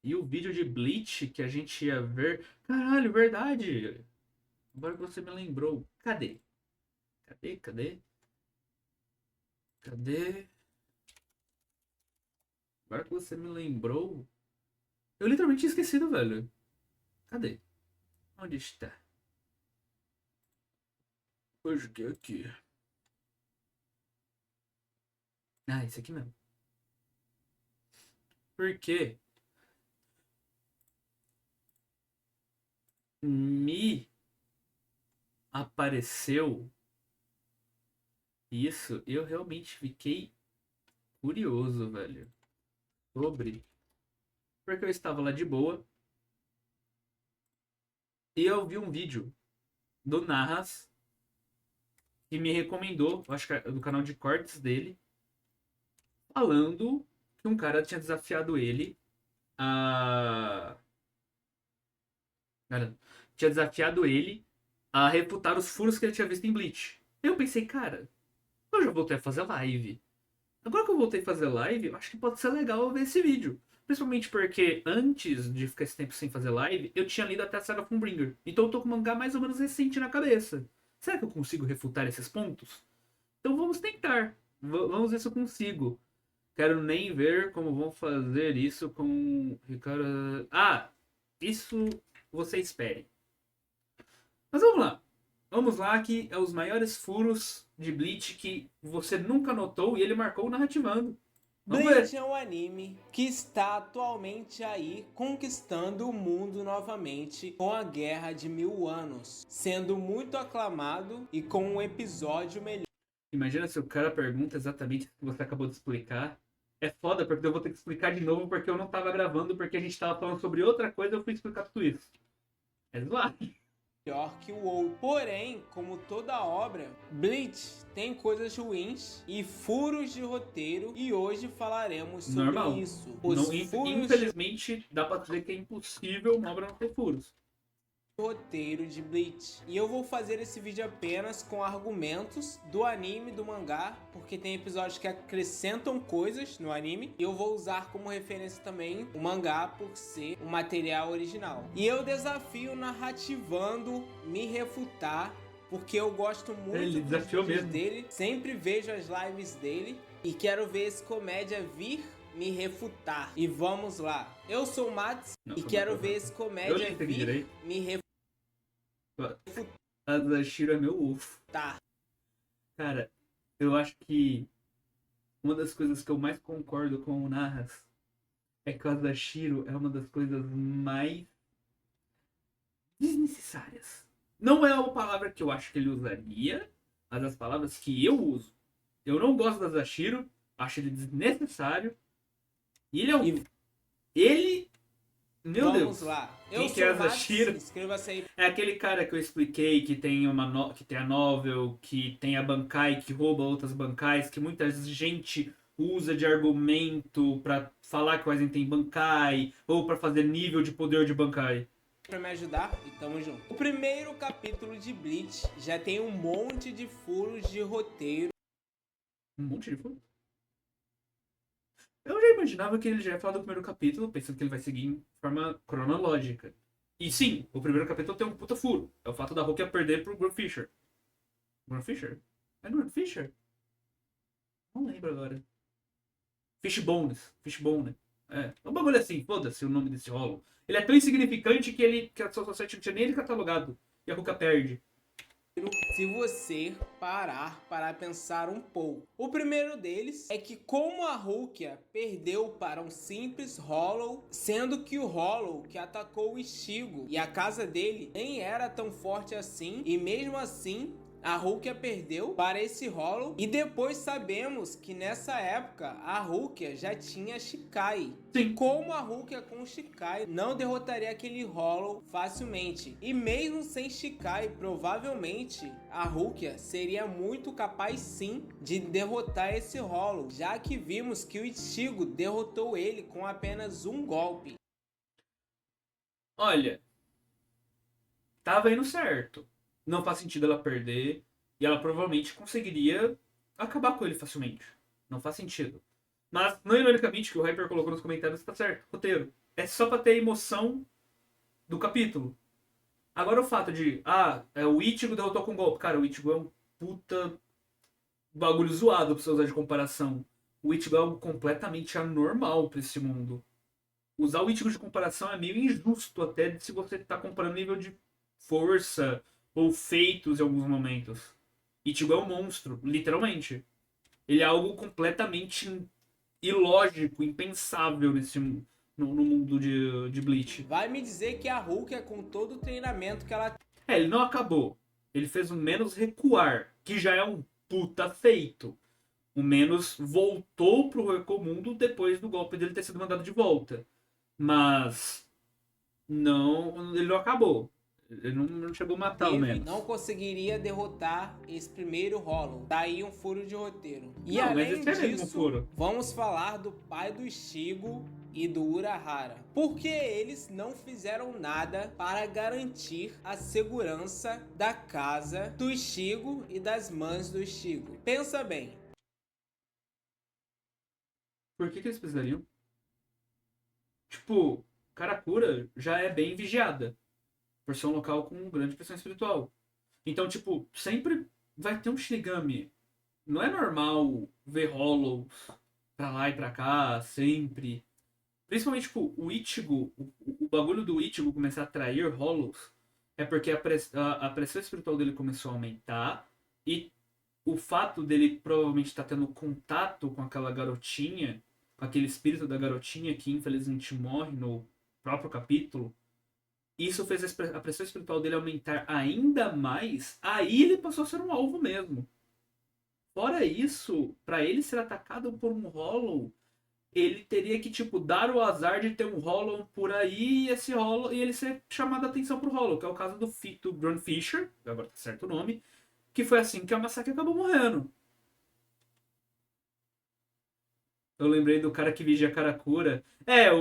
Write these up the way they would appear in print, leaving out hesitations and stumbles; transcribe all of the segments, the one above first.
E o vídeo de Bleach que a gente ia ver. Caralho, verdade. Agora que você me lembrou. Cadê? Cadê? Cadê? Cadê? Agora que você me lembrou. Eu literalmente tinha esquecido, velho. Cadê? Onde está? Eu joguei aqui. Ah, esse aqui mesmo. Porque me apareceu isso. Eu realmente fiquei curioso, velho. Sobre. Porque eu estava lá de boa. E eu vi um vídeo do Narras. Que me recomendou. Acho que é do canal de cortes dele. Falando que um cara tinha desafiado ele a. Cara, tinha desafiado ele a refutar os furos que ele tinha visto em Bleach. Eu pensei, cara, eu já voltei a fazer live. Agora que eu voltei a fazer live, eu acho que pode ser legal eu ver esse vídeo. Principalmente porque antes de ficar esse tempo sem fazer live, eu tinha lido até a saga Fullbringer. Então eu tô com o mangá mais ou menos recente na cabeça. Será que eu consigo refutar esses pontos? Então vamos tentar. Vamos ver se eu consigo. Quero nem ver como vão fazer isso com Ricardo. Ah, isso você espere. Mas vamos lá. Vamos lá, que é os maiores furos de Bleach que você nunca notou e ele marcou narrativando. Vamos Bleach ver. é um anime que está atualmente aí conquistando o mundo novamente com a Guerra de 1000 Anos, sendo muito aclamado e com um episódio melhor. Imagina se o cara pergunta exatamente o que você acabou de explicar. É foda, porque eu vou ter que explicar de novo porque eu não tava gravando, porque a gente tava falando sobre outra coisa e eu fui explicar tudo isso. É zoado. Melhor que o WoW. Porém, como toda obra, Bleach tem coisas ruins e furos de roteiro e hoje falaremos sobre Normal. isso. Os Não, furos de infelizmente, dá pra dizer que é impossível uma obra não ter furos. roteiro de Bleach. E eu vou fazer esse vídeo apenas com argumentos do anime, do mangá, porque tem episódios que acrescentam coisas no anime. E eu vou usar como referência também o mangá por ser o material original. E eu desafio narrativando me refutar, porque eu gosto muito Ele dos desafiou vídeos mesmo. dele, sempre vejo as lives dele e quero ver esse comédia vir me refutar. E vamos lá. Eu sou o Mats Não, e calma, quero calma. ver esse Eu li comédia isso aqui vir direito. me refutar. A Zashiro é meu ufo. Cara, eu acho que uma das coisas que eu mais concordo com o Narras é que o Azashiro é uma das coisas mais desnecessárias. Não é a palavra que eu acho que ele usaria, mas as palavras que eu uso. Eu não gosto do Azashiro, acho ele desnecessário. E ele é um. E Ele. Meu vamos Deus. lá. Eu Quem que é sou o Mats, Azashiro? inscreva-se aí. É aquele cara que eu expliquei que tem que tem a novel, que tem a Bankai, que rouba outras Bankais, que muita gente usa de argumento pra falar que o Aizen tem Bankai, ou pra fazer nível de poder de Bankai. Pra me ajudar e tamo junto. O primeiro capítulo de Bleach já tem um monte de furos de roteiro. Um monte de furo. Eu já imaginava que ele já ia falar do primeiro capítulo, pensando que ele vai seguir em forma cronológica. E sim, o primeiro capítulo tem um puta furo. É o fato da Rukia perder pro Grant Fisher. Grant Fisher? É Grant Fisher? Não lembro agora. Fishbones. Fishbone. É. Um bagulho assim, foda-se o nome desse rolo. Ele é tão insignificante que a Society não tinha nem ele catalogado. E a Ruka perde. Se você parar para pensar um pouco. O primeiro deles é que como a Rukia perdeu para um simples Hollow, sendo que o Hollow que atacou o Ichigo e a casa dele nem era tão forte assim, e mesmo assim a Rukia perdeu para esse Hollow. E depois sabemos que nessa época a Rukia já tinha Shikai. E Sim. como a Rukia com Shikai não derrotaria aquele Hollow facilmente. E mesmo sem Shikai, provavelmente a Rukia seria muito capaz sim de derrotar esse Hollow, já que vimos que o Ichigo derrotou ele com apenas um golpe. Olha, tava indo certo. Não faz sentido ela perder. E ela provavelmente conseguiria acabar com ele facilmente. Não faz sentido. Mas, não ironicamente, que o Hyper colocou nos comentários tá certo. Roteiro. é só pra ter a emoção do capítulo. Agora o fato de, o Ichigo derrotou com golpe. Cara, o Ichigo é um puta bagulho zoado pra você usar de comparação. O Ichigo é algo completamente anormal pra esse mundo. Usar o Ichigo de comparação é meio injusto até se você tá comparando nível de força ou feitos em alguns momentos. Ichigo é um monstro, literalmente. Ele é algo completamente ilógico, impensável no mundo de Bleach. Vai me dizer que a Hulk é com todo o treinamento que ela Ele não acabou. Ele fez o menos recuar, que já é um puta feito. O menos voltou pro Recomundo depois do golpe dele ter sido mandado de volta. Mas não, ele não acabou. Ele não chegou a matar o teve, menos. não conseguiria derrotar esse primeiro Hollow. Daí um furo de roteiro. E Não, mas além esse é mesmo um disso, furo. vamos falar do pai do Ichigo e do Urahara. Porque eles não fizeram nada para garantir a segurança da casa do Ichigo e das mães do Ichigo. Pensa bem. Por que eles precisariam? Tipo, Karakura já é bem vigiada. Por ser um local com grande pressão espiritual. Então, tipo, sempre vai ter um Shinigami. Não é normal ver Hollows pra lá e pra cá, sempre. Principalmente, tipo, o Ichigo, o bagulho do Ichigo começar a atrair Hollows é porque a pressão espiritual dele começou a aumentar e o fato dele provavelmente estar tendo contato com aquela garotinha, com aquele espírito da garotinha que infelizmente morre no próprio capítulo, isso fez a pressão espiritual dele aumentar ainda mais, aí ele passou a ser um alvo mesmo. Fora isso, para ele ser atacado por um Hollow, ele teria que, tipo, dar o azar de ter um Hollow por aí esse Hollow, e ele ser chamado a atenção pro Hollow, que é o caso do Brun Fisher, agora tá certo o nome, que foi assim que a Masaki acabou morrendo. Eu lembrei do cara que vigia Karakura.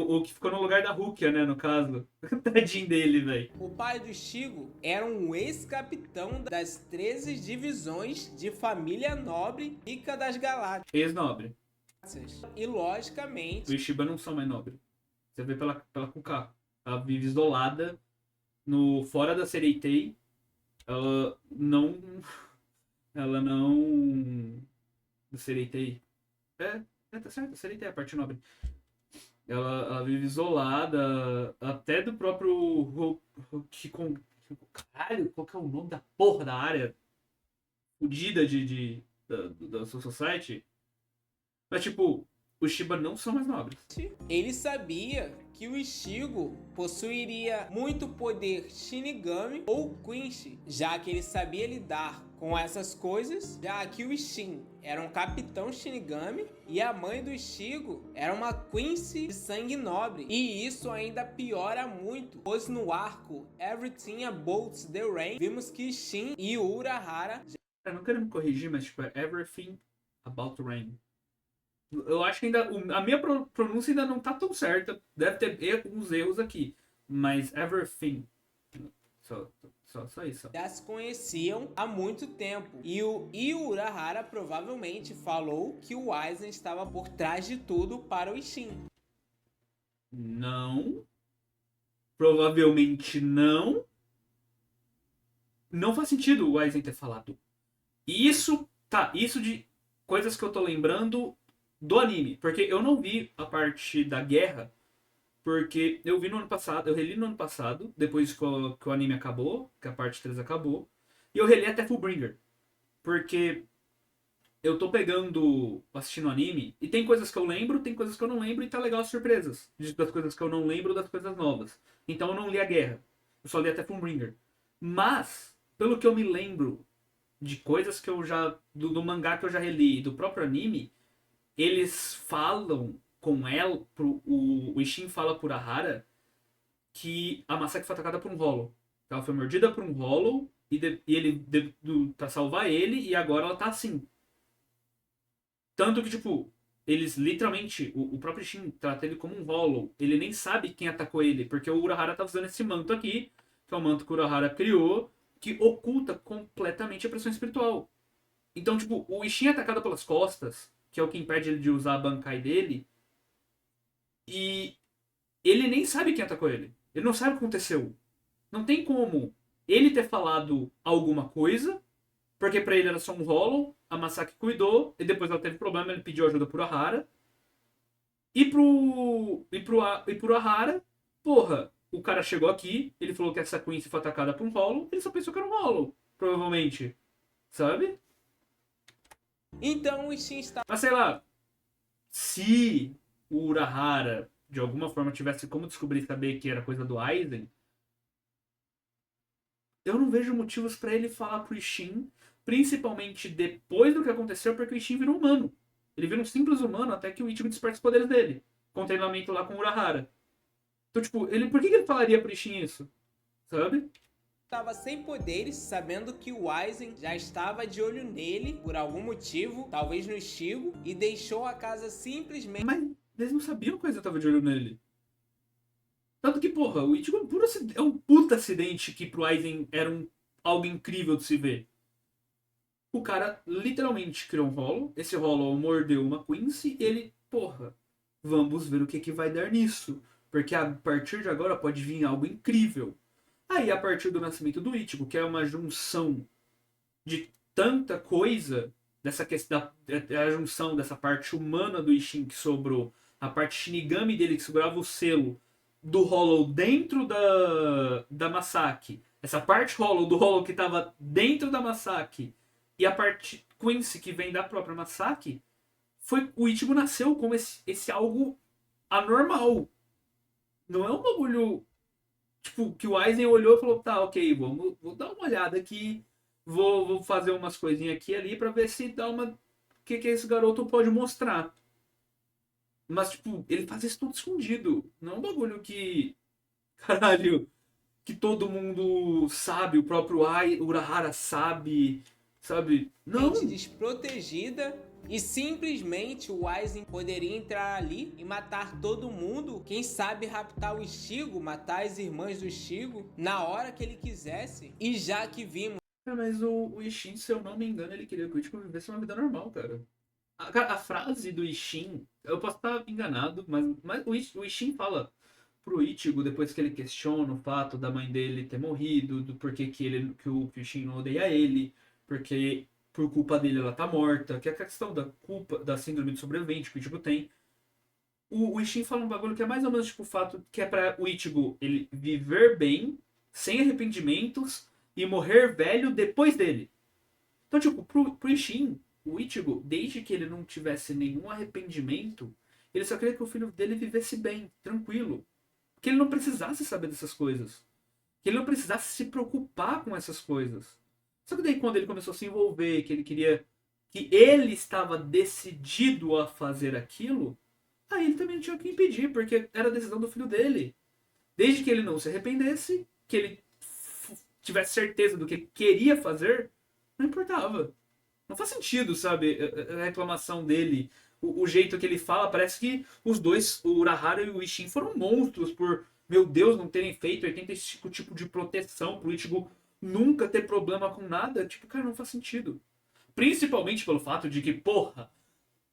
O que ficou no lugar da Rukia, né, no caso. Tadinho dele, velho. O pai do Ichigo era um ex-capitão das 13 divisões de família nobre rica das galáxias. Ex-nobre. E O logicamente, Ishiba não são mais nobres. Você vê pela Kuka. Ela vive isolada no fora da Sereitei. Ela não. Ela não. Da Sereitei. Tá certo, a Sereitei é a parte nobre. Ela vive isolada até do próprio Hikon. Caralho, qual que é o nome da porra da área? Fudida da Soul Society. Mas, tipo, os Shiba não são mais nobres. ele sabia que o Ichigo possuiria muito poder Shinigami ou Quincy, já que ele sabia lidar com essas coisas, já que o Ishin era um capitão Shinigami e a mãe do Ichigo era uma Quincy de sangue nobre. E isso ainda piora muito, pois no arco Everything About the Rain, vimos que Shin e Urahara... Eu não quero me corrigir, mas, tipo, é Everything About Rain. Eu acho que ainda. A minha pronúncia ainda não tá tão certa. Deve ter uns erros aqui. Mas Everything. Só isso. Já se conheciam há muito tempo. E o Urahara provavelmente falou que o Aizen estava por trás de tudo para o Ishin. Não. Provavelmente não. Não faz sentido o Aizen ter falado. Isso. Tá, isso de coisas que eu tô lembrando do anime. Porque eu não vi a parte da guerra. Porque eu vi no ano passado, eu reli no ano passado, depois que o anime acabou, que a parte 3 acabou. E eu reli até Fullbringer. Porque eu tô pegando, assistindo anime, e tem coisas que eu lembro, tem coisas que eu não lembro, e tá legal as surpresas. Das coisas que eu não lembro, das coisas novas. Então eu não li a guerra. Eu só li até Fullbringer. Mas, pelo que eu me lembro de coisas que eu já. Do mangá que eu já reli e do próprio anime, eles falam com ela, o Ishin fala por Ahara que a Masaki foi atacada por um Hollow. Ela foi mordida por um Hollow e ele pra salvar ele e agora ela tá assim. Tanto que, tipo, eles literalmente, o próprio Ishin trata ele como um Hollow. Ele nem sabe quem atacou ele, porque o Urahara tá usando esse manto aqui, que é o manto que o Urahara criou, que oculta completamente a pressão espiritual. Então, tipo, o Ishin é atacado pelas costas, que é o que impede ele de usar a Bankai dele, e ele nem sabe quem atacou ele. Ele não sabe o que aconteceu. Não tem como ele ter falado alguma coisa, porque pra ele era só um Hollow, a Masaki cuidou, e depois ela teve problema, ele pediu ajuda pro Ahara. E pro Ahara, porra, o cara chegou aqui, ele falou que essa Queen foi atacada por um Hollow, ele só pensou que era um Hollow, provavelmente. Sabe? Então o Shin está Mas sei lá, se o Urahara de alguma forma tivesse como descobrir e saber que era coisa do Aizen, eu não vejo motivos pra ele falar pro Ishin, principalmente depois do que aconteceu, porque o Ishin virou humano. Ele vira um simples humano até que o Ichigo desperta os poderes dele, com o treinamento lá com o Urahara. Então, tipo, por que ele falaria pro Ishin isso? Sabe? estava sem poderes, sabendo que o Aizen já estava de olho nele por algum motivo, talvez no Ichigo, e deixou a casa simplesmente. Mas eles não sabiam que o Aizen tava de olho nele. Tanto que, porra, o Ichigo é um puta acidente que pro Aizen era algo incrível de se ver. O cara literalmente criou um Hollow, esse Hollow mordeu uma Quincy e ele, porra, vamos ver o que vai dar nisso. Porque a partir de agora pode vir algo incrível. Aí, a partir do nascimento do Ichigo, que é uma junção de tanta coisa, dessa questão, a junção dessa parte humana do Ishin que sobrou, a parte Shinigami dele que segurava o selo do Hollow dentro da Masaki, essa parte Hollow do Hollow que estava dentro da Masaki, e a parte Quincy que vem da própria Masaki, o Ichigo nasceu como esse algo anormal. Não é um bagulho tipo, que o Aizen olhou e falou, tá, ok, vou dar uma olhada aqui, vou fazer umas coisinhas aqui e ali pra ver se dá uma... O que esse garoto pode mostrar. Mas, tipo, ele faz isso tudo escondido. Não é um bagulho que... Caralho, que todo mundo sabe, o próprio Urahara sabe? Não. Desprotegida e simplesmente o Aizen poderia entrar ali e matar todo mundo, quem sabe raptar o Ichigo, matar as irmãs do Ichigo na hora que ele quisesse. E já que vimos Mas o Ishin, se eu não me engano, ele queria que o Ichigo vivesse uma vida normal, cara. A frase do Ishin, eu posso estar enganado, mas o Ishin fala pro Ichigo, depois que ele questiona o fato da mãe dele ter morrido, do porquê que o Ishin não odeia ele, porque por culpa dele ela tá morta, que é a questão da culpa, da síndrome de sobrevivente que o Ichigo tem. O Ishin fala um bagulho que é mais ou menos tipo o fato que é pra o Ichigo ele viver bem, sem arrependimentos e morrer velho depois dele. Então, tipo, pro Ishin, o Ichigo, desde que ele não tivesse nenhum arrependimento, ele só queria que o filho dele vivesse bem, tranquilo. Que ele não precisasse saber dessas coisas. Que ele não precisasse se preocupar com essas coisas. Só que daí quando ele começou a se envolver, que ele queria... Que ele estava decidido a fazer aquilo, aí ele também não tinha o que impedir, porque era a decisão do filho dele. Desde que ele não se arrependesse, que ele tivesse certeza do que queria fazer, não importava. Não faz sentido, sabe, a reclamação dele. O jeito que ele fala, parece que os dois, o Urahara e o Ishin, foram monstros por, meu Deus, não terem feito 85 tipo de proteção pro Ichigo nunca ter problema com nada. Tipo, cara, não faz sentido. Principalmente pelo fato de que, porra,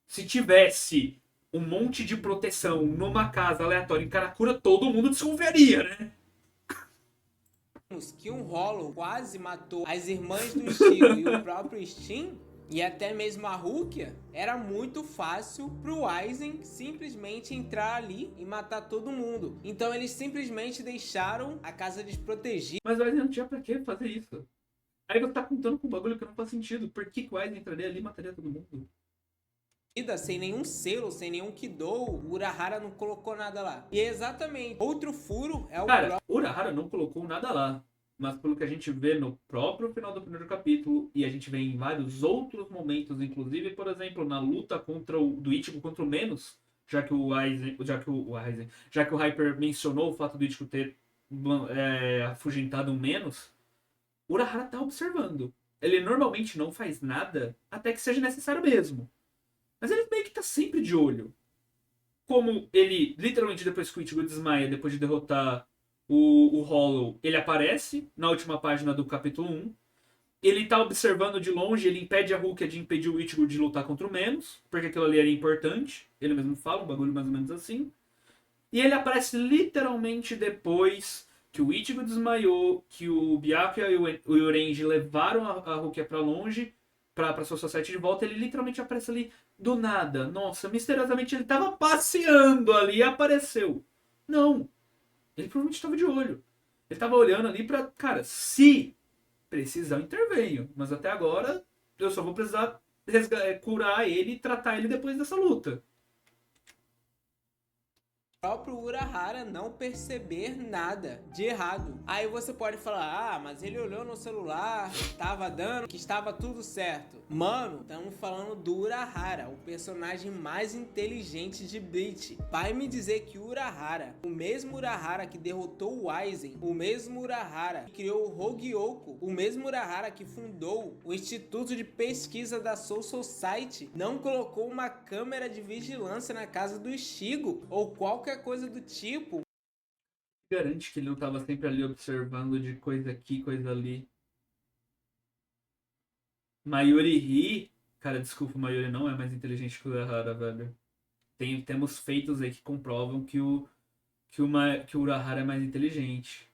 se tivesse um monte de proteção numa casa aleatória em Karakura, todo mundo desconfiaria, né? que um Hollow quase matou as irmãs do Ichigo e o próprio Shin, e até mesmo a Rukia, era muito fácil pro Aizen simplesmente entrar ali e matar todo mundo. Então eles simplesmente deixaram a casa desprotegida. Mas o Aizen não tinha pra que fazer isso. Aí você tá contando com um bagulho que não faz sentido. Por que o Aizen entraria ali e mataria todo mundo? Sem nenhum selo, sem nenhum Kidou, o Urahara não colocou nada lá. E exatamente, outro furo é o Cara, o Urahara não colocou nada lá. Mas pelo que a gente vê no próprio final do primeiro capítulo, e a gente vê em vários outros momentos, inclusive, por exemplo, na luta do Ichigo contra o Menos, já que o Hyper mencionou o fato do Ichigo ter afugentado um Menos, o Urahara tá observando. Ele normalmente não faz nada até que seja necessário mesmo. Mas ele meio que tá sempre de olho. Como ele, literalmente, depois que o Ichigo desmaia, depois de derrotar o Hollow, ele aparece na última página do capítulo 1. Ele tá observando de longe, ele impede a Rukia de impedir o Ichigo de lutar contra o Menos, porque aquilo ali era importante. Ele mesmo fala, um bagulho mais ou menos assim. E ele aparece literalmente depois que o Ichigo desmaiou, que o Byakuya e o Yorenji levaram a Rukia pra longe, pra sua society de volta. Ele literalmente aparece ali do nada. Nossa, misteriosamente ele tava passeando ali e apareceu. Não. Ele provavelmente tava de olho. Ele tava olhando ali pra, cara, se precisar, eu intervenho. Mas até agora, eu só vou precisar curar ele e tratar ele depois dessa luta. Próprio Urahara não perceber nada de errado. Aí você pode falar, ah, mas ele olhou no celular, tava dando, que estava tudo certo. Mano, estamos falando do Urahara, o personagem mais inteligente de Bleach. Vai me dizer que Urahara, o mesmo Urahara que derrotou o Aizen, o mesmo Urahara que criou o Hogyoku, o mesmo Urahara que fundou o Instituto de Pesquisa da Soul Society, não colocou uma câmera de vigilância na casa do Ichigo, ou qualquer coisa do tipo. Garante que ele não tava sempre ali observando de coisa aqui, coisa ali. Mayuri Ri. Cara, desculpa, o Mayuri não é mais inteligente que o Urahara, velho. Temos feitos aí que comprovam que o Urahara é mais inteligente.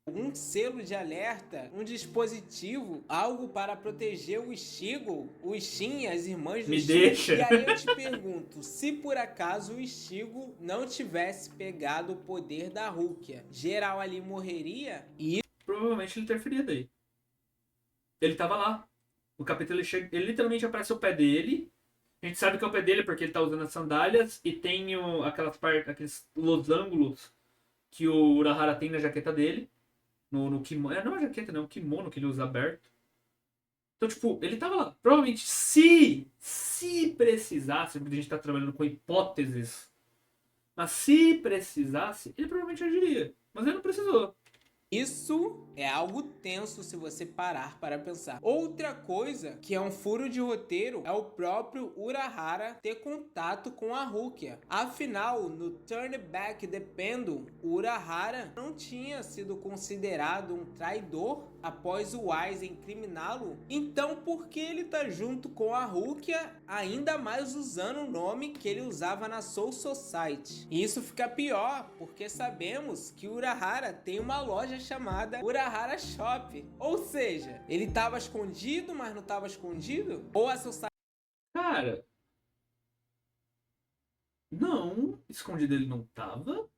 Um selo de alerta, um dispositivo, algo para proteger o Ichigo, o Ishin e as irmãs do Me Ichigo. deixa. E aí eu te pergunto, se por acaso o Ichigo não tivesse pegado o poder da Rukia, geral ali morreria? E Provavelmente ele interferia daí. Ele tava lá. O capítulo ele literalmente aparece o pé dele. A gente sabe que é o pé dele porque ele tá usando as sandálias e tem aqueles losângulos que o Urahara tem na jaqueta dele. No kimono. Não é jaqueta, não. É um kimono que ele usa aberto. Então, tipo, ele tava lá. Provavelmente, se precisasse, porque a gente tá trabalhando com hipóteses, mas se precisasse, ele provavelmente agiria. Mas ele não precisou. isso é algo tenso se você parar para pensar. Outra coisa que é um furo de roteiro é o próprio Urahara ter contato com a Rukia. Afinal, no Turn Back the Pendulum, o Urahara não tinha sido considerado um traidor após o Aizen incriminá-lo. Então por que ele tá junto com a Rukia, ainda mais usando o nome que ele usava na Soul Society? E isso fica pior, porque sabemos que Urahara tem uma loja chamada Urahara Shop. Ou seja, ele tava escondido, mas não tava escondido? Ou a Society... Cara, não, escondido ele não tava.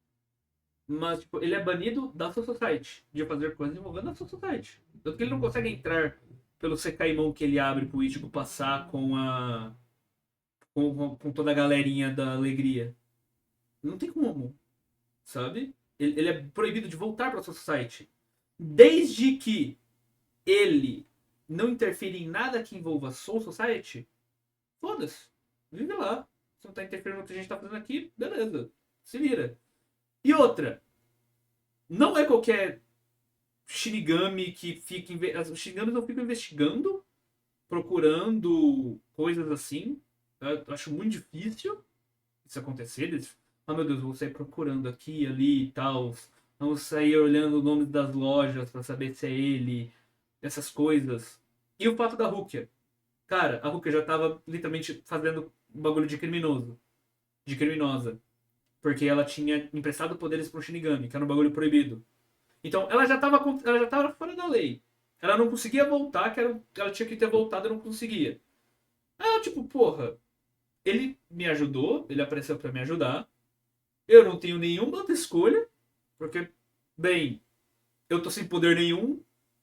Mas, tipo, ele é banido da Soul Society. De fazer coisas envolvendo a Soul Society. Tanto que ele não consegue entrar pelo Sekaimon que ele abre pro Ichigo passar com toda a galerinha da alegria. Não tem como, sabe? Ele é proibido de voltar pra Soul Society. Desde que ele não interfira em nada que envolva Soul Society, foda-se. Vive lá. Se não tá interferindo no que a gente tá fazendo aqui, beleza. Se vira. E outra, não é qualquer Shinigami que fica. Os Shinigamis não ficam investigando, procurando coisas assim. Eu acho muito difícil isso acontecer. Eles, oh meu Deus, vou sair procurando aqui, ali e tal. Vamos sair olhando o nome das lojas pra saber se é ele. Essas coisas. E o fato da Rukia. Cara, a Rukia já tava literalmente fazendo um bagulho de criminoso. De criminosa. Porque ela tinha emprestado poderes pro Shinigami, que era um bagulho proibido. Então ela já tava fora da lei. Ela não conseguia voltar, ela tinha que ter voltado e não conseguia. Aí eu, tipo, porra, ele me ajudou, ele apareceu pra me ajudar. Eu não tenho nenhuma outra escolha, porque, bem, eu tô sem poder nenhum.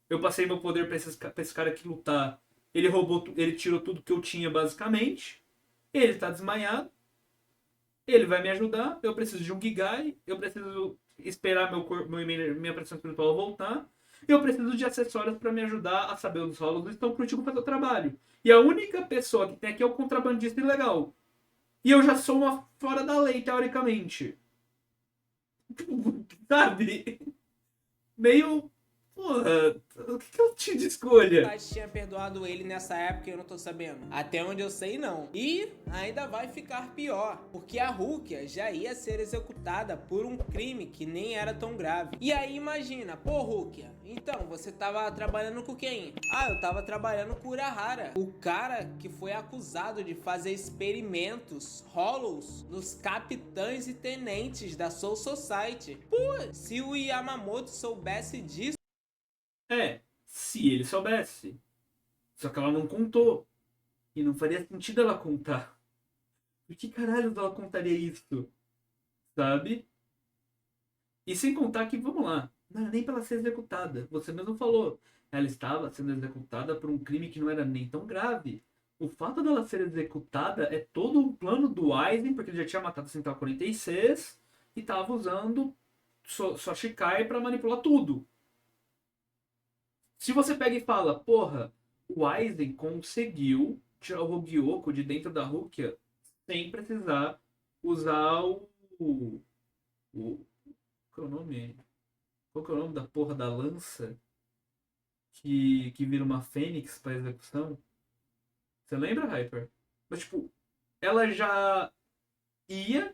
Eu passei meu poder pra esse cara aqui lutar. Ele roubou, ele tirou tudo que eu tinha, basicamente. Ele tá desmaiado. Ele vai me ajudar. Eu preciso de um Gigai. Eu preciso esperar minha pressão espiritual voltar. Eu preciso de acessórios para me ajudar a saber os rolos do estão pro Tico fazer o trabalho. E a única pessoa que tem aqui é o contrabandista ilegal. E eu já sou uma fora da lei, teoricamente. Sabe? Meio porra, o que eu tinha de escolha? Mas tinha perdoado ele nessa época, eu não tô sabendo. Até onde eu sei, não. E ainda vai ficar pior, porque a Rukia já ia ser executada por um crime que nem era tão grave. E aí imagina, pô Rukia, então você tava trabalhando com quem? Ah, eu tava trabalhando com Urahara, o cara que foi acusado de fazer experimentos hollows nos capitães e tenentes da Soul Society. Pô, se o Yamamoto soubesse disso, Se ele soubesse. Só que ela não contou. E não faria sentido ela contar. Por que caralho ela contaria isso? Sabe? E sem contar que, vamos lá, não era nem pra ela ser executada. Você mesmo falou. Ela estava sendo executada por um crime que não era nem tão grave. O fato dela ser executada é todo um plano do Aizen, porque ele já tinha matado a Central 46 e estava usando sua Shikai pra manipular tudo. Se você pega e fala, porra, o Aizen conseguiu tirar o Hogyoko de dentro da Rukia sem precisar usar o qual é o nome? Qual que é o nome da porra da lança que vira uma fênix pra execução? Você lembra, Hyper? Mas, tipo, ela já ia.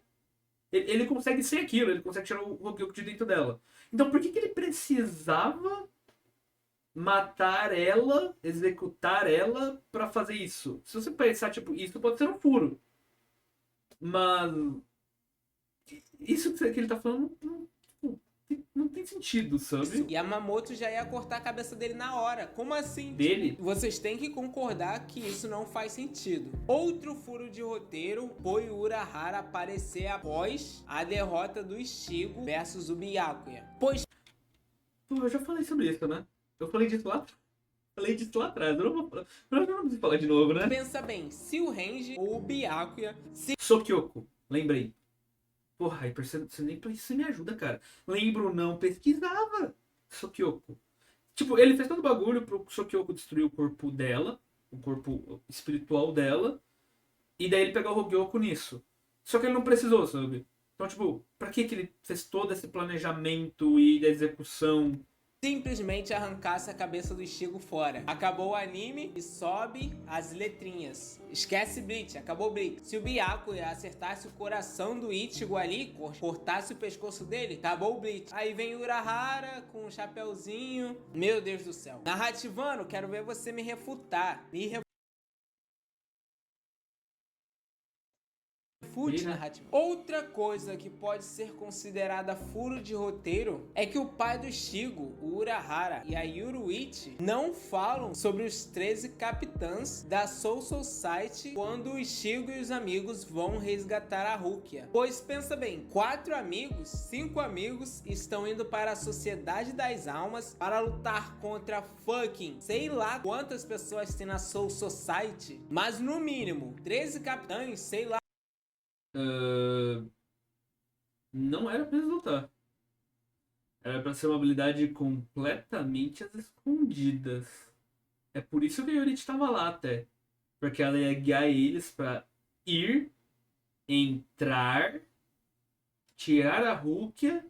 Ele consegue ser aquilo, ele consegue tirar o Hogyoko de dentro dela. Então, por que ele precisava matar ela, executar ela pra fazer isso? Se você pensar, tipo, isso pode ser um furo. Mas isso que ele tá falando não tem sentido, sabe? Yamamoto já ia cortar a cabeça dele na hora. Como assim? Dele? Vocês têm que concordar que isso não faz sentido. Outro furo de roteiro foi o Urahara aparecer após a derrota do Ichigo versus o Byakuya. Pois Pô, eu já falei sobre isso, né? Eu falei disso lá, falei disso lá atrás. Eu não vou, eu não preciso falar de novo, né? pensa bem, se o Renji ou o Byakuya se Sokyoko, lembrei. Porra, Hyper, você nem você me ajuda, cara. Lembro não, pesquisava. Sokyoko. Tipo, ele fez todo o bagulho pro Sokyoko destruir o corpo dela, o corpo espiritual dela, e daí ele pegar o Hogyoko nisso. Só que ele não precisou, sabe? Então, tipo, pra que ele fez todo esse planejamento e da execução? simplesmente arrancasse a cabeça do Ichigo fora. Acabou o anime e sobe as letrinhas. Esquece Bleach, acabou Bleach. Se o Byakuya acertasse o coração do Ichigo ali, cortasse o pescoço dele, acabou o Bleach. Aí vem o Urahara com um chapéuzinho. Meu Deus do céu. Narrativano, quero ver você me refutar. Narrativa. Outra coisa que pode ser considerada furo de roteiro é que o pai do Ichigo, o Urahara e a Yoruichi não falam sobre os 13 capitães da Soul Society quando o Ichigo e os amigos vão resgatar a Rukia. Pois pensa bem, 5 amigos estão indo para a Sociedade das Almas para lutar contra fucking sei lá quantas pessoas tem na Soul Society, mas no mínimo 13 capitães, sei lá. Não era pra eles lutar. Era pra ser uma habilidade completamente às escondidas. É por isso que a Yorichi tava lá até. Porque ela ia guiar eles pra ir, entrar, tirar a Rukia,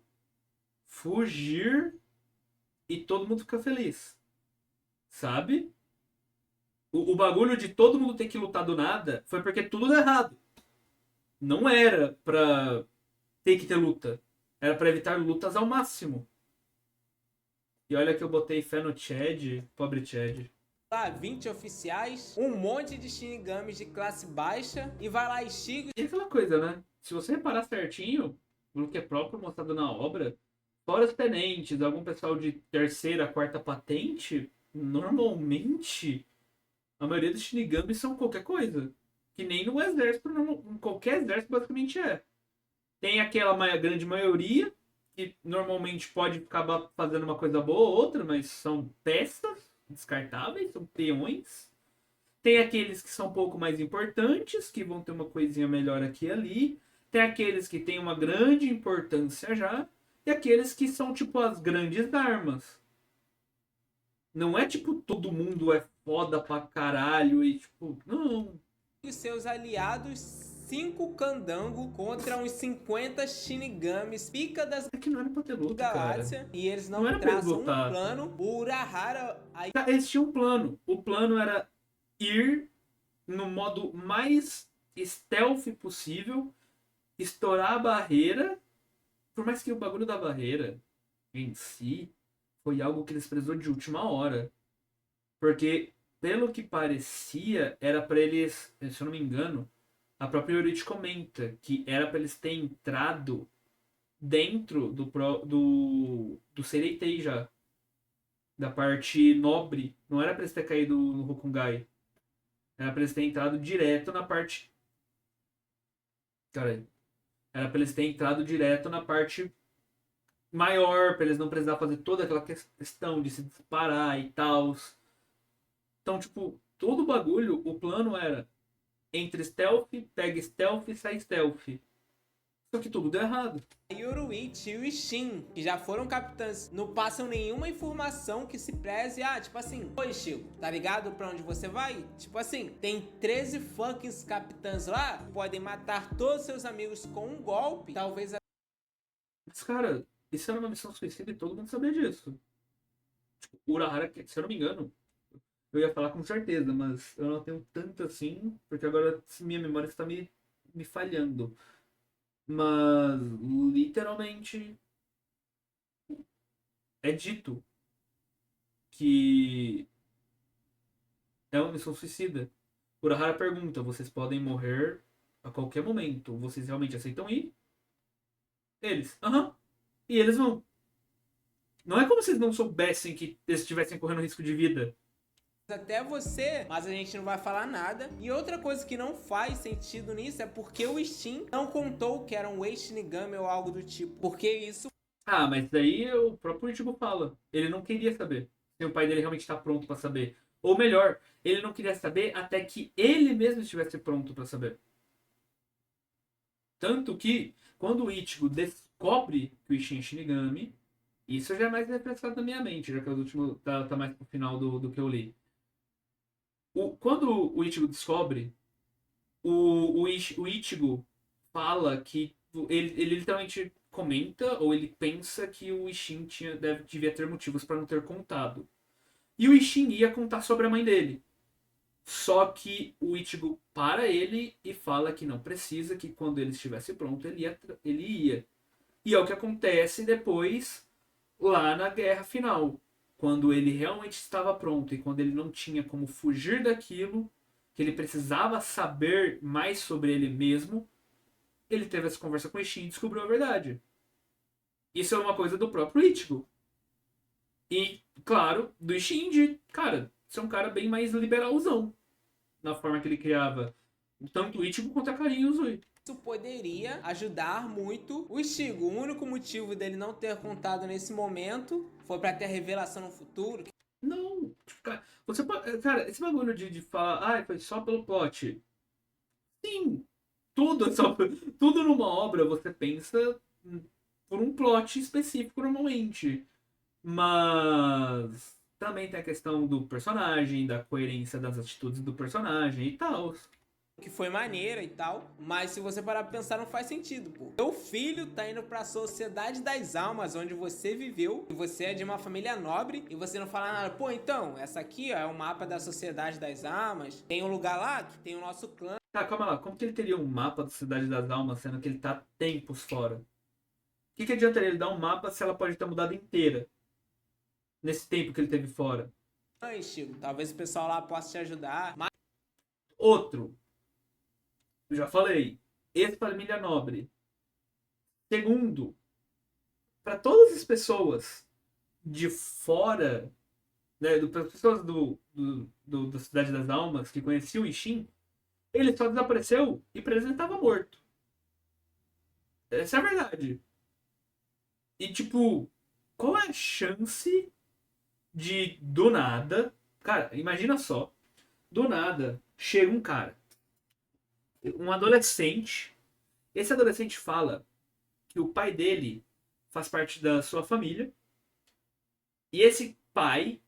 fugir e todo mundo ficar feliz. Sabe? O bagulho de todo mundo ter que lutar do nada foi porque tudo deu errado. Não era pra ter que ter luta. Era pra evitar lutas ao máximo. E olha que eu botei fé no Chad, pobre Chad. Lá, 20 oficiais, um monte de Shinigamis de classe baixa e vai lá Ichigo. E aquela coisa, né? Se você reparar certinho, no que é próprio mostrado na obra, fora os tenentes, algum pessoal de terceira, quarta patente, normalmente a maioria dos Shinigamis são qualquer coisa. Que nem no exército, em qualquer exército basicamente é. Tem aquela grande maioria, que normalmente pode acabar fazendo uma coisa boa ou outra, mas são peças descartáveis, são peões. Tem aqueles que são um pouco mais importantes, que vão ter uma coisinha melhor aqui e ali. Tem aqueles que têm uma grande importância já. E aqueles que são tipo as grandes armas. Não é tipo todo mundo é foda pra caralho e tipo, não. E seus aliados 5 candango contra uns 50 shinigamis pica das É que não era pra ter luta, cara. galáxia e eles Não não era pra eles traçam um lutar. plano. O Urahara aí Cara, eles tinham um plano. O plano era ir no modo mais stealth possível, estourar a barreira. Por mais que o bagulho da barreira em si foi algo que eles precisou de última hora. Porque, pelo que parecia, era pra eles, se eu não me engano, a própria Yoruichi comenta que era pra eles terem entrado dentro do Sereitei já. Da parte nobre. Não era pra eles terem caído no Hokungai. Era pra eles terem entrado direto na parte. Cara, era pra eles terem entrado direto na parte maior, pra eles não precisar fazer toda aquela questão de se disparar e tal. Então, tipo, todo o bagulho, o plano era entre stealth, pega stealth e sai stealth. Só que tudo deu errado. Yoruichi e o Ishin, que já foram capitães, não passam nenhuma informação que se preze. Ah, tipo assim, oi Chico, tá ligado pra onde você vai? Tipo assim, tem 13 fucking capitães lá, podem matar todos seus amigos com um golpe. Talvez Mas, cara, isso era uma missão suicida e todo mundo sabia disso. Tipo, Urahara, se eu não me engano, eu ia falar com certeza, mas eu não tenho tanto assim, porque agora minha memória está me falhando. Mas, literalmente, é dito que é uma missão suicida. Urahara pergunta: vocês podem morrer a qualquer momento. Vocês realmente aceitam ir? Eles, aham. E eles vão. Não é como se eles não soubessem que eles estivessem correndo risco de vida. até você, mas a gente não vai falar nada. E outra coisa que não faz sentido nisso é porque o Ishin não contou que era um Shinigami ou algo do tipo. Porque isso Ah, mas daí o próprio Ichigo fala. Ele não queria saber se o pai dele realmente está pronto para saber. Ou melhor, ele não queria saber até que ele mesmo estivesse pronto para saber. Tanto que, quando o Ichigo descobre que o Ishin é Shinigami, isso já é mais refrescado na minha mente, já que o último tá mais pro final do que eu li. Quando o Ichigo descobre, o Ichigo fala que ele literalmente comenta ou ele pensa que o Ishin devia ter motivos para não ter contado. E o Ishin ia contar sobre a mãe dele. Só que o Ichigo para ele e fala que não precisa, que quando ele estivesse pronto ele ia. E é o que acontece depois lá na guerra final. Quando ele realmente estava pronto e quando ele não tinha como fugir daquilo, que ele precisava saber mais sobre ele mesmo, ele teve essa conversa com o Ishin e descobriu a verdade. Isso é uma coisa do próprio Ichigo. E, claro, do Ishin de, cara, ser um cara bem mais liberalzão na forma que ele criava tanto o Ichigo quanto a Karin e o Uzui. isso poderia ajudar muito o Ichigo. O único motivo dele não ter contado nesse momento foi para ter a revelação no futuro. Não, tipo, cara, esse bagulho de falar, foi só pelo plot. Sim, tudo é só, tudo numa obra você pensa por um plot específico normalmente. Mas também tem a questão do personagem, da coerência das atitudes do personagem e tal. Que foi maneira e tal, mas se você parar pra pensar, não faz sentido, pô. Seu filho tá indo pra Sociedade das Almas, onde você viveu, e você é de uma família nobre, e você não fala nada. Pô, então, essa aqui ó, é o mapa da Sociedade das Almas, tem um lugar lá que tem o nosso clã. Tá, calma lá, como que ele teria um mapa da Cidade das Almas, sendo que ele tá tempos fora? O que adianta ele dar um mapa se ela pode ter mudado inteira? Nesse tempo que ele teve fora. Chico, talvez o pessoal lá possa te ajudar, mas Outro, eu já falei, ex-família nobre. Segundo, para todas as pessoas de fora, né, para as pessoas da Cidade das Almas que conheciam o Ishin, ele só desapareceu e para eles ele estava morto. Essa é a verdade. E tipo, qual é a chance de do nada, cara, imagina só, do nada chega um cara, um adolescente. Esse adolescente fala que o pai dele faz parte da sua família. E esse pai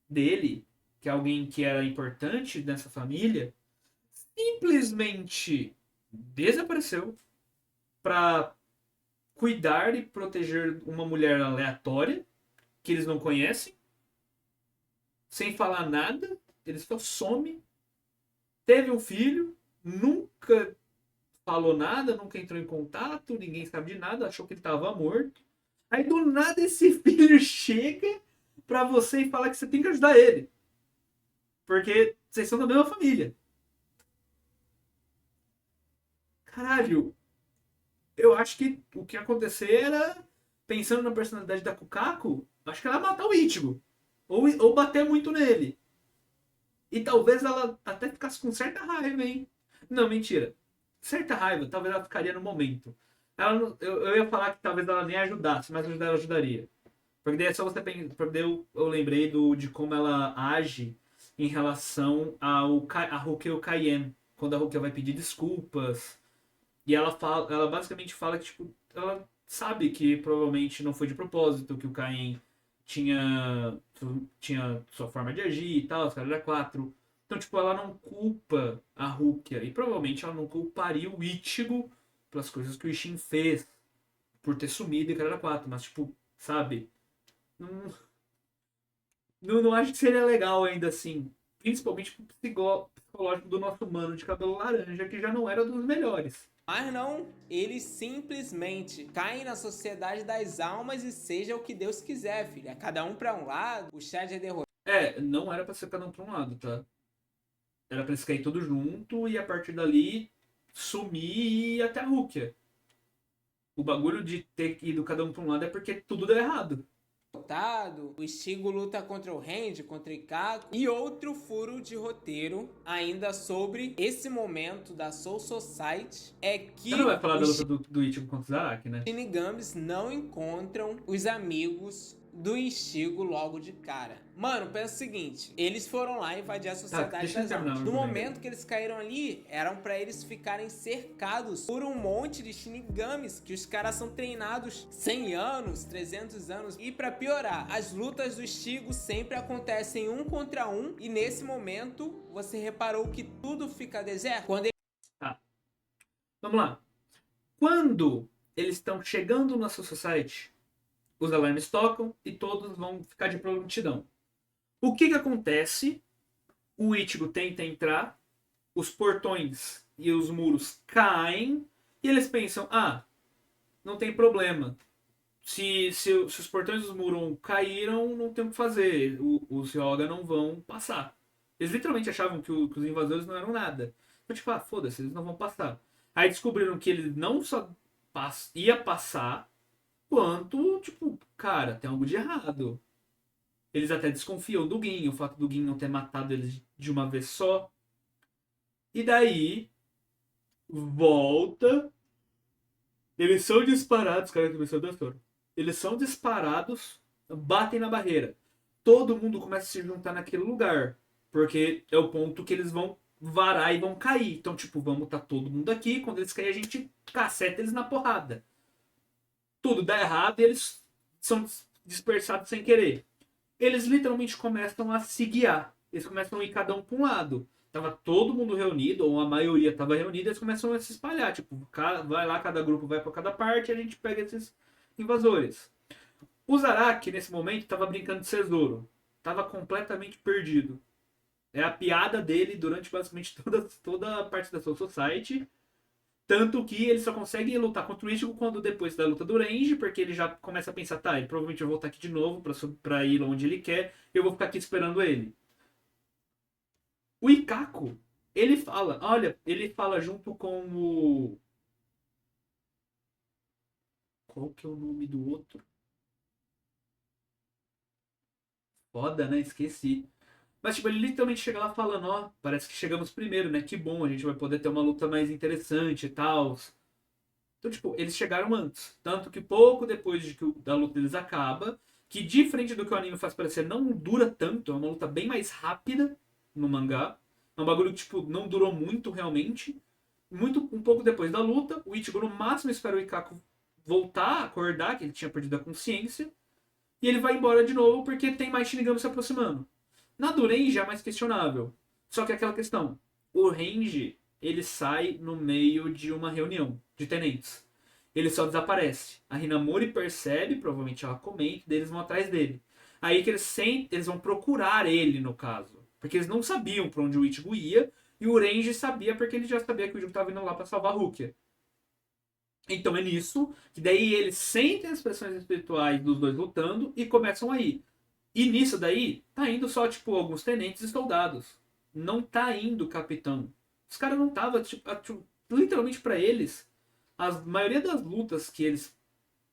dele, que é alguém que era importante nessa família, simplesmente desapareceu pra cuidar e proteger uma mulher aleatória que eles não conhecem, sem falar nada, ele só some, teve um filho, nunca falou nada, nunca entrou em contato, ninguém sabe de nada, achou que ele estava morto. Aí do nada esse filho chega pra você e fala que você tem que ajudar ele. Porque vocês são da mesma família. Caralho, eu acho que o que ia acontecer era, pensando na personalidade da Kukako, acho que ela ia matar o Ichigo. Ou bater muito nele. E talvez ela até ficasse com certa raiva, hein? Não, mentira. Certa raiva, talvez ela ficaria no momento. Eu ia falar que talvez ela nem ajudasse, mas ajudar ela ajudaria. Porque daí é só você pensar. Porque daí eu lembrei de como ela age em relação a Rukia Kaien. Quando a Rukia vai pedir desculpas. E ela basicamente fala que, tipo, ela sabe que provavelmente não foi de propósito, que o Caim tinha, tinha sua forma de agir e tal, os caras eram quatro. Então, tipo, ela não culpa a Rukia. E provavelmente ela não culparia o Ichigo pelas coisas que o Ishin fez, por ter sumido e o cara era quatro. Mas, tipo, sabe? Não, não acho que seria legal ainda assim. Principalmente pro psicológico do nosso mano de cabelo laranja, que já não era dos melhores. Mas não, eles simplesmente caem na sociedade das almas e seja o que Deus quiser, filho. É cada um pra um lado, o Chad é derrotado. Não era pra ser cada um pra um lado, tá? Era pra eles cair tudo junto e a partir dali sumir e ir até a Rukia. O bagulho de ter ido cada um pra um lado é porque tudo deu errado. O Ichigo luta contra o Randy, contra o Ikako. E outro furo de roteiro, ainda sobre esse momento da Soul Society, é que Você não vai falar da os luta do Ichigo contra o Zaraki, né? Shinigamis não encontram os amigos do Ichigo logo de cara. Mano, pensa o seguinte, eles foram lá invadir a sociedade deixa eu das terminar almas. o No argumento. momento que eles caíram ali, eram pra eles ficarem cercados por um monte de Shinigamis, que os caras são treinados 100 anos, 300 anos. E pra piorar, as lutas do Ichigo sempre acontecem um contra um, e nesse momento, você reparou que tudo fica deserto? Quando Tá, vamos lá. Quando eles estão chegando na Soul Society, os alarmes tocam e todos vão ficar de prontidão. O que acontece? O Ichigo tenta entrar, os portões e os muros caem e eles pensam: ah, não tem problema. Se os portões e os muros caíram, não tem o que fazer. Os Hyoga não vão passar. Eles literalmente achavam que os invasores não eram nada. Então, tipo, ah, foda-se, eles não vão passar. Aí descobriram que ele não só ia passar, quanto, tipo, cara, tem algo de errado. Eles até desconfiam do Gin, o fato do Gin não ter matado eles de uma vez só. E daí, volta. Eles são disparados, cara, que venceu da Toro. Eles são disparados, batem na barreira. Todo mundo começa a se juntar naquele lugar. Porque é o ponto que eles vão varar e vão cair. Então, tipo, vamos tá todo mundo aqui. Quando eles caírem, a gente caceta eles na porrada. Tudo dá errado e eles são dispersados sem querer. Eles literalmente começam a se guiar. Eles começam a ir cada um para um lado. Tava todo mundo reunido, ou a maioria tava reunida, eles começam a se espalhar. Tipo, vai lá, cada grupo vai para cada parte e a gente pega esses invasores. O Zaraki, nesse momento, tava brincando de tesouro. Tava completamente perdido. É a piada dele durante basicamente toda a parte da Soul Society. Tanto que ele só consegue lutar contra o Ichigo quando depois da luta do Range, porque ele já começa a pensar, tá, ele provavelmente vai voltar aqui de novo pra ir onde ele quer, eu vou ficar aqui esperando ele. O Ikako, ele fala, olha, ele fala junto com o... Qual que é o nome do outro? Foda, né? Esqueci. Mas, tipo, ele literalmente chega lá falando, ó, parece que chegamos primeiro, né? Que bom, a gente vai poder ter uma luta mais interessante e tal. Então, tipo, eles chegaram antes. Tanto que pouco depois de que da luta deles acaba, que diferente do que o anime faz parecer, não dura tanto, é uma luta bem mais rápida no mangá. É um bagulho que, tipo, não durou muito realmente. Um pouco depois da luta, o Ichigo no máximo espera o Ikako voltar, acordar, que ele tinha perdido a consciência. E ele vai embora de novo porque tem mais Shinigami se aproximando. Na do Range é mais questionável. Só que é aquela questão. O Range ele sai no meio de uma reunião de tenentes. Ele só desaparece. A Hinamori percebe, provavelmente ela comenta, daí eles vão atrás dele. Aí que eles vão procurar ele, no caso. Porque eles não sabiam pra onde o Ichigo ia, e o Renji sabia porque ele já sabia que o Ichigo tava indo lá pra salvar a Rukia. Então é nisso que daí eles sentem as pressões espirituais dos dois lutando e começam a ir. E nisso daí, tá indo só, tipo, alguns tenentes e soldados. Não tá indo o capitão. Os caras não tava, tipo, literalmente pra eles, a maioria das lutas que eles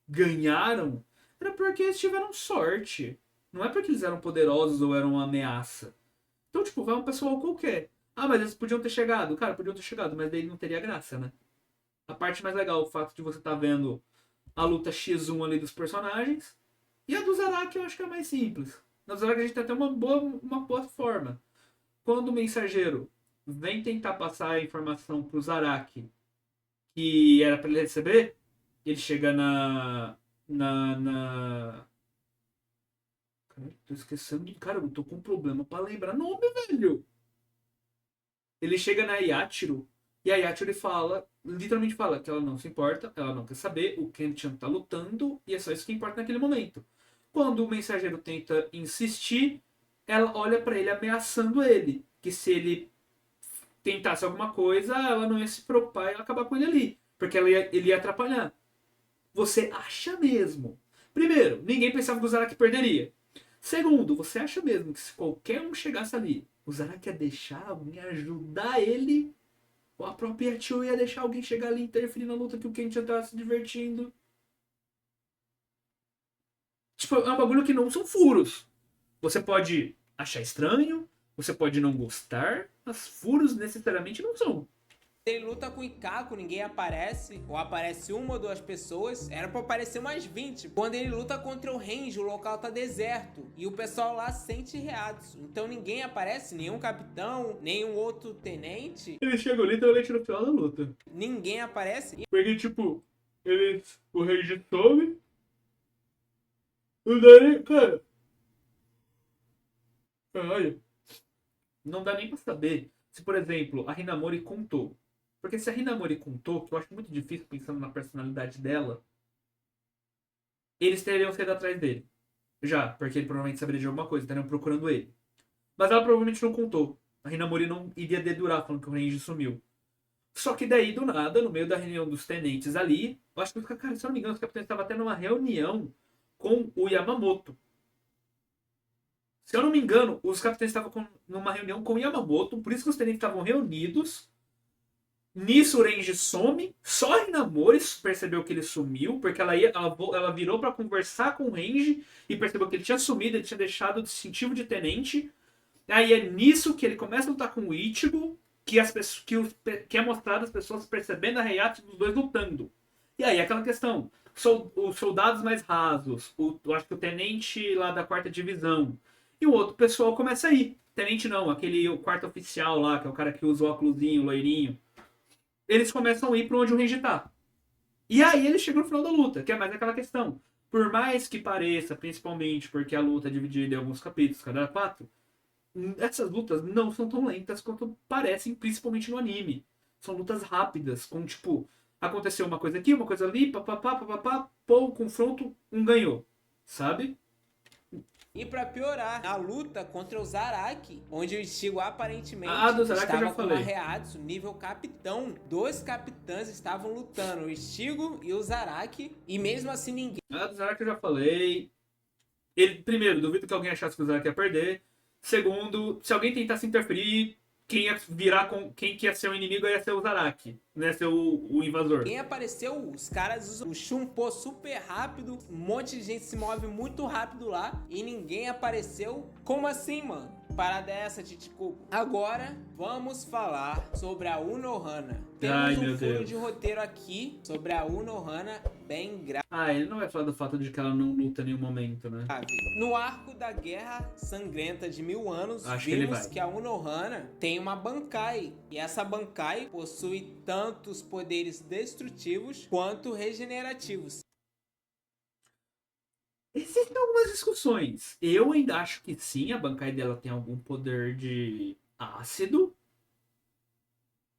ganharam era porque eles tiveram sorte. Não é porque eles eram poderosos ou eram uma ameaça. Então, tipo, vai um pessoal qualquer. Ah, mas eles podiam ter chegado. Cara, podiam ter chegado, mas daí não teria graça, né? A parte mais legal, o fato de você estar vendo a luta X1 ali dos personagens. E a do Zaraki eu acho que é mais simples. Na do Zaraki a gente tem até uma boa forma. Quando o mensageiro vem tentar passar a informação pro Zaraki que era para ele receber, ele chega na. Cara, tô esquecendo. Cara, eu tô com um problema pra lembrar nome, velho. Ele chega na Yatiro e a Yatiro fala, literalmente fala que ela não se importa, ela não quer saber, o Kenchan tá lutando e é só isso que importa naquele momento. Quando o mensageiro tenta insistir, ela olha pra ele ameaçando ele, que se ele tentasse alguma coisa, ela não ia se preocupar e ia acabar com ele ali, porque ele ia atrapalhar. Você acha mesmo? Primeiro, ninguém pensava que o Zaraki perderia. Segundo, você acha mesmo que se qualquer um chegasse ali, o Zaraki ia deixar alguém ajudar ele? Ou a própria Tio ia deixar alguém chegar ali e interferir na luta que o Kenchan tava se divertindo? Tipo, é um bagulho que não são furos. Você pode achar estranho, você pode não gostar, mas furos necessariamente não são. Ele luta com o Ikako, ninguém aparece, ou aparece uma ou duas pessoas, era pra aparecer umas 20. Quando ele luta contra o Renji, o local tá deserto, e o pessoal lá sente Reatsu. Então ninguém aparece, nenhum capitão, nenhum outro tenente. Eles chegam literalmente no final da luta. Ninguém aparece. Porque, tipo, o Renji some, o Dani, cara, olha, não dá nem pra saber se, por exemplo, a Hinamori contou. Porque se a Hinamori contou, que eu acho muito difícil pensando na personalidade dela, eles teriam saído atrás dele. Já, porque ele provavelmente saberia de alguma coisa, estariam procurando ele. Mas ela provavelmente não contou. A Hinamori não iria dedurar falando que o Renji sumiu. Só que daí, do nada, no meio da reunião dos tenentes ali, eu acho que, cara, se eu não me engano, os capitães estavam até numa reunião com o Yamamoto. Se eu não me engano, os capitães estavam numa reunião com o Yamamoto, por isso que os tenentes estavam reunidos. Nisso o Renji some, só a Hinamori percebeu que ele sumiu, porque ela virou para conversar com o Renji e percebeu que ele tinha sumido, ele tinha deixado o distintivo de tenente. Aí é nisso que ele começa a lutar com o Ichigo, que é mostrado as pessoas percebendo a reação dos dois lutando. E aí aquela questão, os soldados mais rasos, eu acho que o tenente lá da quarta divisão, e o outro pessoal começa a ir. Tenente não, o quarto oficial lá, que é o cara que usa o óculosinho, o loirinho. Eles começam a ir para onde o Renji tá. E aí eles chegam no final da luta, que é mais aquela questão. Por mais que pareça, principalmente porque a luta é dividida em alguns capítulos, cada quatro, essas lutas não são tão lentas quanto parecem, principalmente no anime. São lutas rápidas, com tipo, aconteceu uma coisa aqui, uma coisa ali, papapá, papapá, pô, confronto, um ganhou. Sabe? E pra piorar, na luta contra o Zaraki, onde o Ichigo aparentemente Do Zaraki eu estava já com uma falei. Reatsu nível capitão. Dois capitães estavam lutando, o Ichigo e o Zaraki, e mesmo assim ninguém. Do Zaraki eu já falei. Primeiro, duvido que alguém achasse que o Zaraki ia perder. Segundo, se alguém tentasse interferir, quem ia virar quem que ia ser o inimigo ia ser o Zaraki, não ia ser o invasor. Quem apareceu, os caras usam o Shunpo super rápido, um monte de gente se move muito rápido lá e ninguém apareceu. Como assim, mano? Parada essa, Titico. Agora, vamos falar sobre a Unohana. Temos um furo de roteiro aqui sobre a Unohana bem grave. Ele não vai falar do fato de que ela não luta em nenhum momento, né? No arco da Guerra Sangrenta de 1000 anos, vimos que a Unohana tem uma Bankai. E essa Bankai possui tantos poderes destrutivos quanto regenerativos. Existem algumas discussões. Eu ainda acho que sim, a Bankai dela tem algum poder de ácido.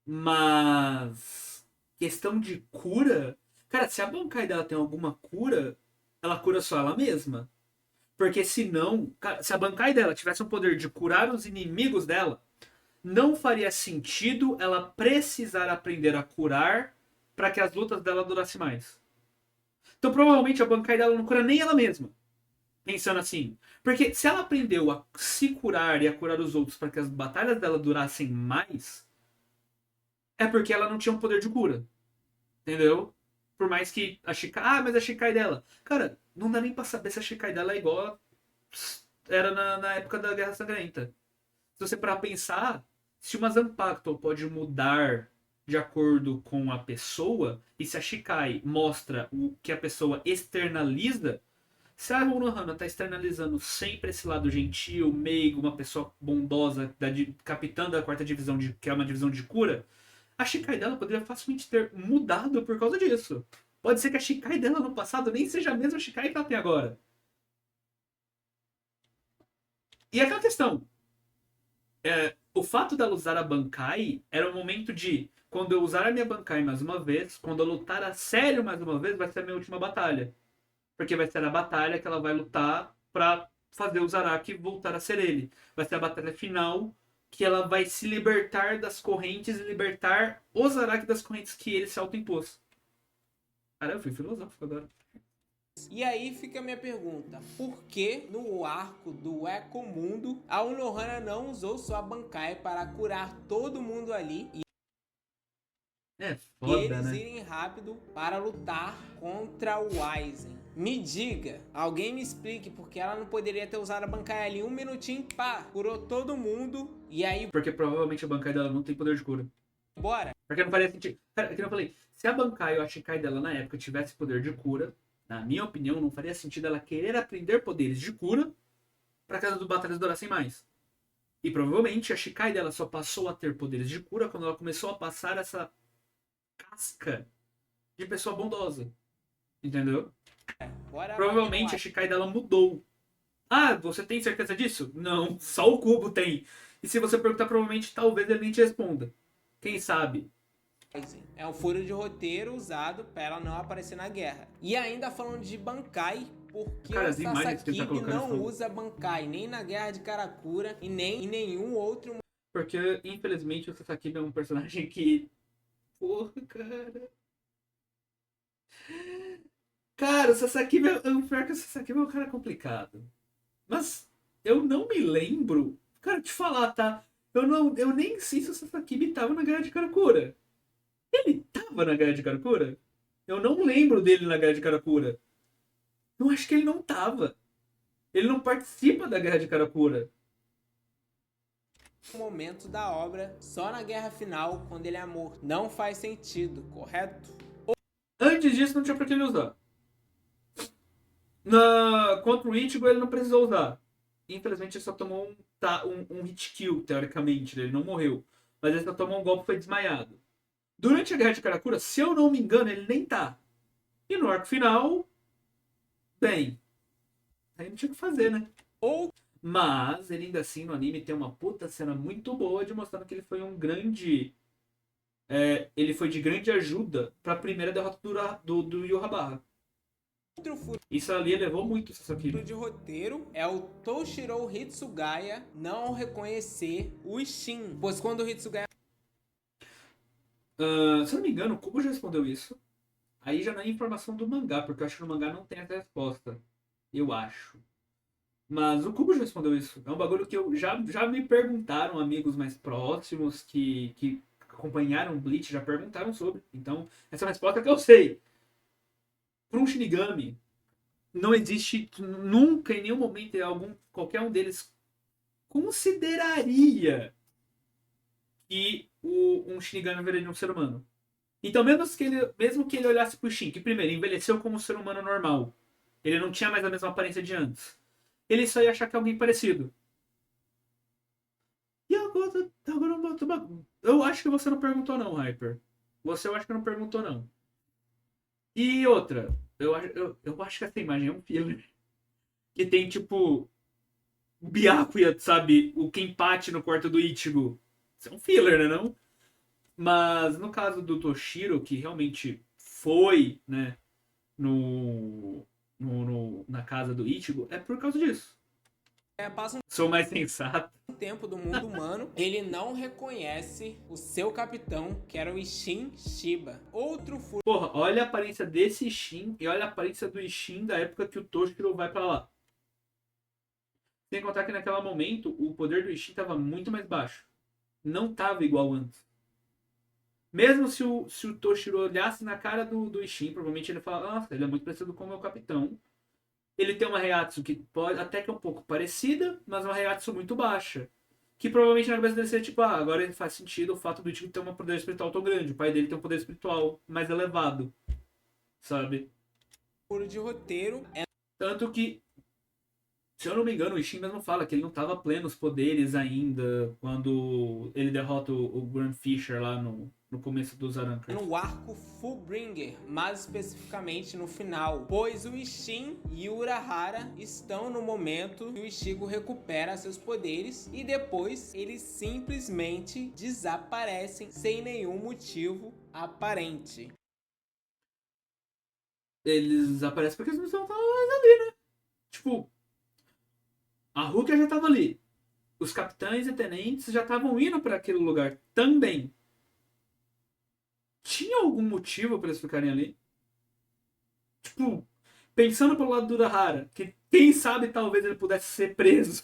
Mas questão de cura, cara, se a Bankai dela tem alguma cura, ela cura só ela mesma. Porque senão, cara, se a Bankai dela tivesse o poder de curar os inimigos dela, não faria sentido ela precisar aprender a curar para que as lutas dela durassem mais. Então provavelmente a Bankai dela não cura nem ela mesma. Pensando assim. Porque se ela aprendeu a se curar e a curar os outros para que as batalhas dela durassem mais, é porque ela não tinha um poder de cura. Entendeu? Por mais que a Shikai. Ah, mas a Shikai dela. Cara, não dá nem pra saber se a Shikai dela é igual era na época da Guerra Sangrenta. Se você parar pensar, se uma Zanpakuto pode mudar de acordo com a pessoa, e se a Shikai mostra o que a pessoa externaliza, se a Unohana está externalizando sempre esse lado gentil, meigo, uma pessoa bondosa, capitã da quarta divisão, que é uma divisão de cura, a Shikai dela poderia facilmente ter mudado por causa disso. Pode ser que a Shikai dela no passado nem seja a mesma Shikai que ela tem agora. E aquela questão, o fato dela usar a Bankai era um momento de, quando eu usar a minha Bankai mais uma vez, quando eu lutar a sério mais uma vez, vai ser a minha última batalha. Porque vai ser a batalha que ela vai lutar pra fazer o Zaraki voltar a ser ele. Vai ser a batalha final que ela vai se libertar das correntes e libertar o Zaraki das correntes que ele se autoimpôs. Cara, eu fui filosófico agora. E aí fica a minha pergunta: por que no arco do Ecomundo a Unohana não usou sua Bankai para curar todo mundo ali É e foda, eles né? irem rápido para lutar contra o Aizen? Me diga, alguém me explique porque ela não poderia ter usado a Bankai ali um minutinho, pá, curou todo mundo e aí Porque provavelmente a Bankai dela não tem poder de cura. bora. Porque não faria sentido. Cara, é que eu falei, se a Bankai ou a Shikai dela na época tivesse poder de cura, na minha opinião, não faria sentido ela querer aprender poderes de cura para que as batalhas durassem mais. E provavelmente a Shikai dela só passou a ter poderes de cura quando ela começou a passar essa casca de pessoa bondosa. Entendeu? Bora bater no Provavelmente a Aizen. Shikai dela mudou. Ah, você tem certeza disso? Não, só o Cubo tem. E se você perguntar, provavelmente, talvez ele nem te responda. Quem sabe? É um furo de roteiro usado para ela não aparecer na guerra. E ainda falando de Bankai, porque Cara, o as imagens que ele tá Sasaki colocando não são... usa Bankai nem na guerra de Karakura e nem em nenhum outro. Porque, infelizmente, o Sasaki é um personagem que... Porra, cara... Cara, o Sasaki é o pior que o Sasaki é um cara complicado. Mas eu não me lembro. Cara, te falar, tá? Eu nem sei se o Sasaki tava na Guerra de Karakura. Ele tava na Guerra de Karakura? Eu não lembro dele na Guerra de Karakura. Eu acho que ele não tava. Ele não participa da Guerra de Karakura. Momento da obra só na guerra final quando ele é morto. Não faz sentido, correto? Antes disso, não tinha pra que ele usar. Contra o Ichigo, ele não precisou usar. Infelizmente, ele só tomou um hit kill, teoricamente. Né? Ele não morreu. Mas ele só tomou um golpe e foi desmaiado. Durante a Guerra de Karakura, se eu não me engano, ele nem tá. E no arco final, bem, aí não tinha o que fazer, né? Ou Mas ele ainda assim no anime tem uma puta cena muito boa de mostrando que ele foi um grande. Ele foi de grande ajuda pra primeira derrota do Yohabaha. outro furo Isso ali levou muito o Sasaki. de roteiro é o Toshiro Hitsugaya não reconhecer o Shin. Pois quando o Hitsugaya Se eu não me engano, o Kubo já respondeu isso. Aí já não é informação do mangá, porque eu acho que no mangá não tem essa resposta. Eu acho. Mas o Kubo já respondeu isso. É um bagulho que já me perguntaram, amigos mais próximos que acompanharam o Bleach, já perguntaram sobre. Então, essa é uma resposta que eu sei. Para um Shinigami, não existe nunca, em nenhum momento, qualquer um deles consideraria que um Shinigami viraria um ser humano. Então, mesmo que ele olhasse pro Shin, que primeiro envelheceu como um ser humano normal, ele não tinha mais a mesma aparência de antes, ele só ia achar que é alguém parecido. E agora eu acho que você não perguntou não, Hyper. Você eu acho que não perguntou não. E outra, eu acho que essa imagem é um filler. Que tem tipo o Byakuya, sabe? O Kenpachi no quarto do Ichigo. Isso é um filler, né não? Mas no caso do Toshiro, que realmente foi, né, na casa do Ichigo, é por causa disso. Passa Sou mais sensato. um tempo do mundo humano, ele não reconhece o seu capitão, que era o Isshin Shiba. Outro furo Porra, olha a aparência desse Ishin e olha a aparência do Ishin da época que o Toshiro vai pra lá. Sem contar que naquele momento o poder do Ishin tava muito mais baixo. Não tava igual antes. Mesmo se o Toshiro olhasse na cara do Ishin, provavelmente ele fala, nossa, ele é muito parecido com o meu capitão. Ele tem uma Reiatsu que pode até que é um pouco parecida, mas uma Reiatsu muito baixa. Que provavelmente na cabeça dele seria tipo, ah, agora faz sentido o fato do Ichigo ter um poder espiritual tão grande. O pai dele tem um poder espiritual mais elevado, sabe? de roteiro é Tanto que, se eu não me engano, o Ishin mesmo fala que ele não estava pleno os poderes ainda quando ele derrota o Grand Fisher lá no começo dos Arancas. no arco Fullbringer, mais especificamente no final, pois o Isshin e o Urahara estão no momento que o Ichigo recupera seus poderes e depois eles simplesmente desaparecem sem nenhum motivo aparente. Eles aparecem porque eles não estão mais ali, né? Tipo, a Rukia já estava ali. Os capitães e tenentes já estavam indo para aquele lugar também. Tinha algum motivo para eles ficarem ali? Tipo, pensando pelo lado do Urahara, que quem sabe talvez ele pudesse ser preso.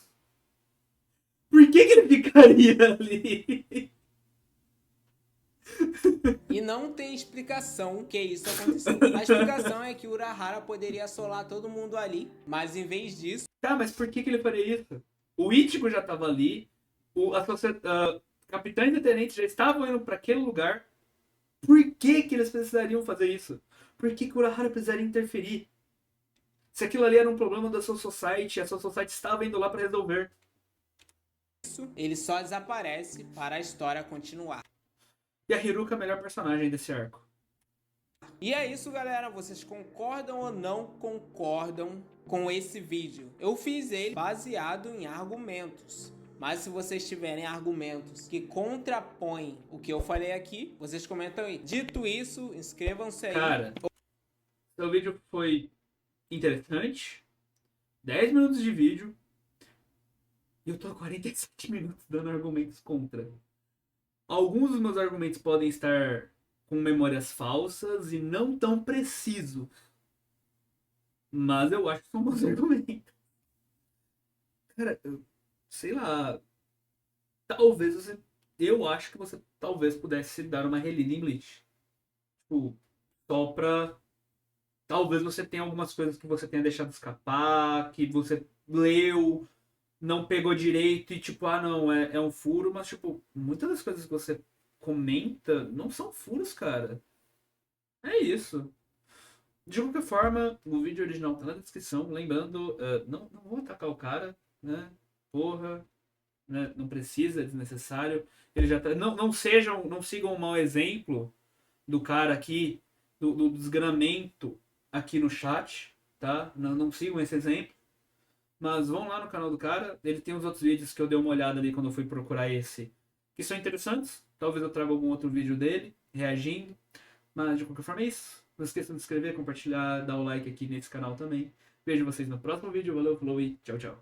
Por que ele ficaria ali? E não tem explicação que isso aconteceu. A explicação é que o Urahara poderia assolar todo mundo ali, mas em vez disso, Tá, mas por que ele faria isso? O Ichigo já estava ali, capitães e tenentes já estavam indo para aquele lugar. Por que eles precisariam fazer isso? Por que o Urahara precisaria interferir? Se aquilo ali era um problema da Soul Society, a Soul Society estava indo lá para resolver. ele só desaparece para a história continuar. E a Hiruka é a melhor personagem desse arco. E é isso, galera. Vocês concordam ou não concordam com esse vídeo? Eu fiz ele baseado em argumentos. Mas se vocês tiverem argumentos que contrapõem o que eu falei aqui, vocês comentam aí. Dito isso, inscrevam-se aí. Cara, seu vídeo foi interessante. 10 minutos de vídeo. E eu tô há 47 minutos dando argumentos contra. Alguns dos meus argumentos podem estar com memórias falsas e não tão precisos. Mas eu acho que são bons argumentos. Cara, sei lá. Talvez você. Eu acho que você talvez pudesse dar uma relida em Bleach. Tipo, só pra. Talvez você tenha algumas coisas que você tenha deixado escapar, que você leu, não pegou direito e tipo, ah não, é um furo, mas tipo, muitas das coisas que você comenta não são furos, cara. É isso. De qualquer forma, o vídeo original tá na descrição. Lembrando, não vou atacar o cara, né? Porra, né? Não precisa, é desnecessário. Ele já tá. Não sigam um mau exemplo do cara aqui, do desgramento aqui no chat, tá? Não sigam esse exemplo. Mas vão lá no canal do cara. Ele tem os outros vídeos que eu dei uma olhada ali quando eu fui procurar esse, que são interessantes. Talvez eu traga algum outro vídeo dele, reagindo. Mas de qualquer forma é isso. Não esqueçam de se inscrever, compartilhar, dar o like aqui nesse canal também. Vejo vocês no próximo vídeo. Valeu, falou e tchau, tchau.